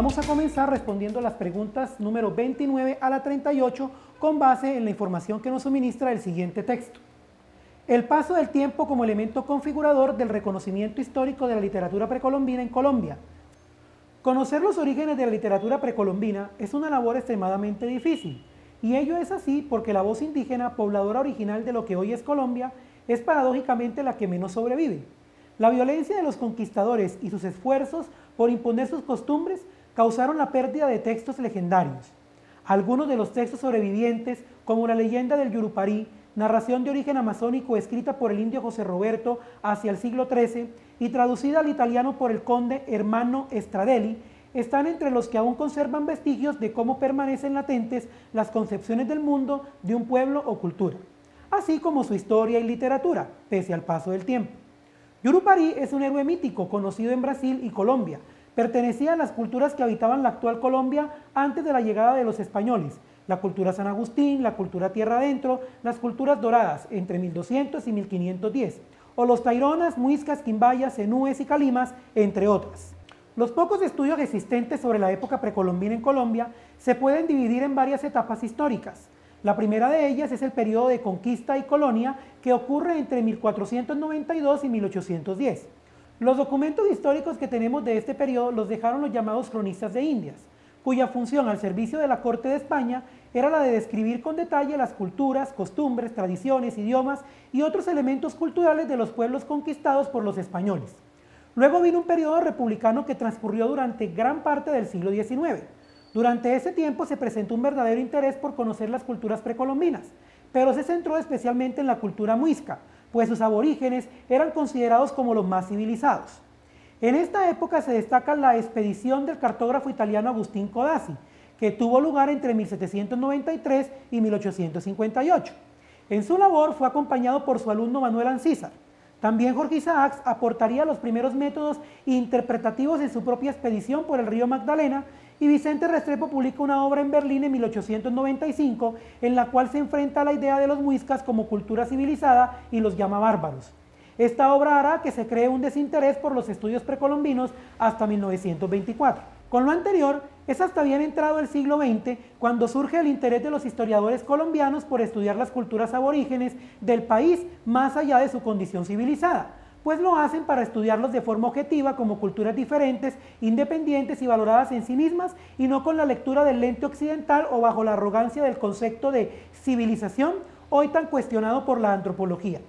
Vamos a comenzar respondiendo las preguntas número 29 a la 38 con base en la información que nos suministra el siguiente texto. El paso del tiempo como elemento configurador del reconocimiento histórico de la literatura precolombina en Colombia. Conocer los orígenes de la literatura precolombina es una labor extremadamente difícil, y ello es así porque la voz indígena, pobladora original de lo que hoy es Colombia, es paradójicamente la que menos sobrevive. La violencia de los conquistadores y sus esfuerzos por imponer sus costumbres causaron la pérdida de textos legendarios. Algunos de los textos sobrevivientes, como la leyenda del Yurupari, narración de origen amazónico escrita por el indio José Roberto hacia el siglo XIII y traducida al italiano por el conde Hermano Stradelli, están entre los que aún conservan vestigios de cómo permanecen latentes las concepciones del mundo de un pueblo o cultura, así como su historia y literatura, pese al paso del tiempo. Yurupari es un héroe mítico conocido en Brasil y Colombia. Pertenecía a las culturas que habitaban la actual Colombia antes de la llegada de los españoles, la cultura San Agustín, la cultura Tierra Adentro, las culturas doradas entre 1200 y 1510, o los taironas, muiscas, quimbayas, zenúes y calimas, entre otras. Los pocos estudios existentes sobre la época precolombina en Colombia se pueden dividir en varias etapas históricas. La primera de ellas es el periodo de conquista y colonia que ocurre entre 1492 y 1810. Los documentos históricos que tenemos de este periodo los dejaron los llamados cronistas de Indias, cuya función al servicio de la corte de España era la de describir con detalle las culturas, costumbres, tradiciones, idiomas y otros elementos culturales de los pueblos conquistados por los españoles. Luego vino un periodo republicano que transcurrió durante gran parte del siglo XIX. Durante ese tiempo se presentó un verdadero interés por conocer las culturas precolombinas, pero se centró especialmente en la cultura muisca, pues sus aborígenes eran considerados como los más civilizados. En esta época se destaca la expedición del cartógrafo italiano Agustín Codazzi, que tuvo lugar entre 1793 y 1858. En su labor fue acompañado por su alumno Manuel Ancísar. También Jorge Isaacs aportaría los primeros métodos interpretativos en su propia expedición por el río Magdalena, y Vicente Restrepo publica una obra en Berlín en 1895 en la cual se enfrenta a la idea de los muiscas como cultura civilizada y los llama bárbaros. Esta obra hará que se cree un desinterés por los estudios precolombinos hasta 1924. Con lo anterior, es hasta bien entrado el siglo XX cuando surge el interés de los historiadores colombianos por estudiar las culturas aborígenes del país más allá de su condición civilizada, pues lo hacen para estudiarlos de forma objetiva como culturas diferentes, independientes y valoradas en sí mismas, y no con la lectura del lente occidental o bajo la arrogancia del concepto de civilización, hoy tan cuestionado por la antropología.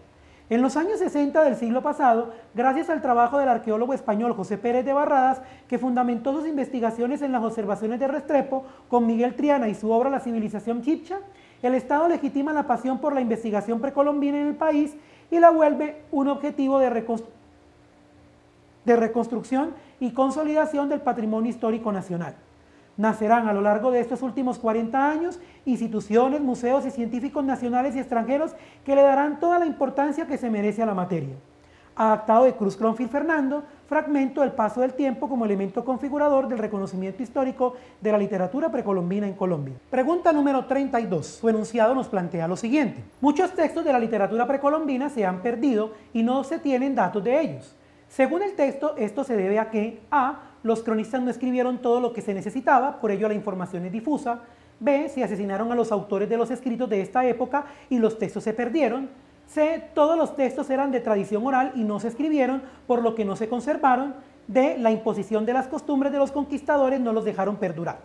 En los años 60 del siglo pasado, gracias al trabajo del arqueólogo español José Pérez de Barradas, que fundamentó sus investigaciones en las observaciones de Restrepo con Miguel Triana y su obra La civilización chibcha, el Estado legitima la pasión por la investigación precolombina en el país y la vuelve un objetivo de reconstrucción y consolidación del patrimonio histórico nacional. Nacerán a lo largo de estos últimos 40 años instituciones, museos y científicos nacionales y extranjeros que le darán toda la importancia que se merece a la materia. Adaptado de Cruz Cronfield Fernando, fragmento del paso del tiempo como elemento configurador del reconocimiento histórico de la literatura precolombina en Colombia. Pregunta número 32. Su enunciado nos plantea lo siguiente. Muchos textos de la literatura precolombina se han perdido y no se tienen datos de ellos. Según el texto, esto se debe a que a. Los cronistas no escribieron todo lo que se necesitaba, por ello la información es difusa. B. Se asesinaron a los autores de los escritos de esta época y los textos se perdieron. C. Todos los textos eran de tradición oral y no se escribieron, por lo que no se conservaron. D. La imposición de las costumbres de los conquistadores no los dejaron perdurar.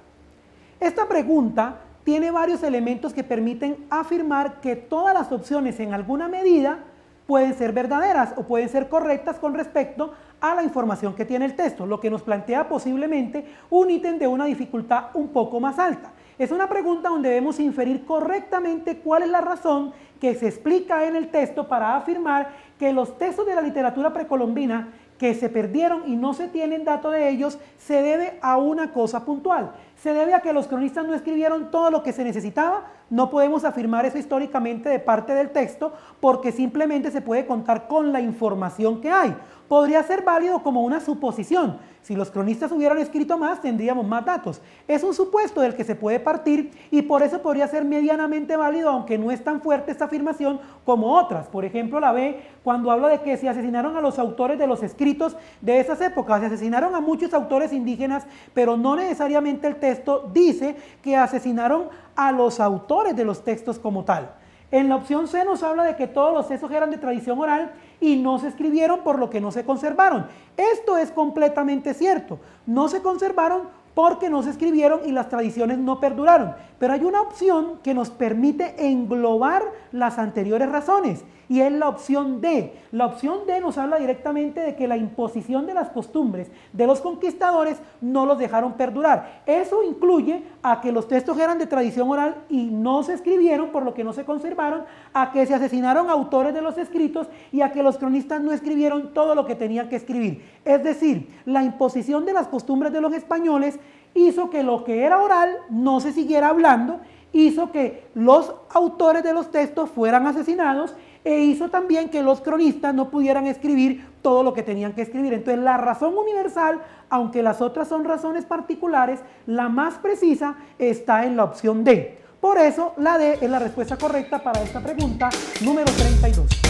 Esta pregunta tiene varios elementos que permiten afirmar que todas las opciones en alguna medida pueden ser verdaderas o pueden ser correctas con respecto a la información que tiene el texto, lo que nos plantea posiblemente un ítem de una dificultad un poco más alta. Es una pregunta donde debemos inferir correctamente cuál es la razón que se explica en el texto para afirmar que los textos de la literatura precolombina que se perdieron y no se tienen datos de ellos se debe a una cosa puntual, ¿Se debe a que los cronistas no escribieron todo lo que se necesitaba? No podemos afirmar eso históricamente de parte del texto porque simplemente se puede contar con la información que hay. Podría ser válido como una suposición. Si los cronistas hubieran escrito más, tendríamos más datos. Es un supuesto del que se puede partir y por eso podría ser medianamente válido, aunque no es tan fuerte esta afirmación como otras. Por ejemplo, la B, cuando habla de que se asesinaron a los autores de los escritos de esas épocas. Se asesinaron a muchos autores indígenas, pero no necesariamente el texto dice que asesinaron a los autores de los textos como tal. En la opción C nos habla de que todos los textos eran de tradición oral y no se escribieron, por lo que no se conservaron. Esto es completamente cierto. No se conservaron porque no se escribieron y las tradiciones no perduraron. Pero hay una opción que nos permite englobar las anteriores razones y es la opción D. La opción D nos habla directamente de que la imposición de las costumbres de los conquistadores no los dejaron perdurar. Eso incluye a que los textos eran de tradición oral y no se escribieron, por lo que no se conservaron, a que se asesinaron autores de los escritos y a que los cronistas no escribieron todo lo que tenían que escribir. Es decir, la imposición de las costumbres de los españoles hizo que lo que era oral no se siguiera hablando, hizo que los autores de los textos fueran asesinados e hizo también que los cronistas no pudieran escribir todo lo que tenían que escribir. Entonces la razón universal, aunque las otras son razones particulares, la más precisa está en la opción D. Por eso la D es la respuesta correcta para esta pregunta número 32.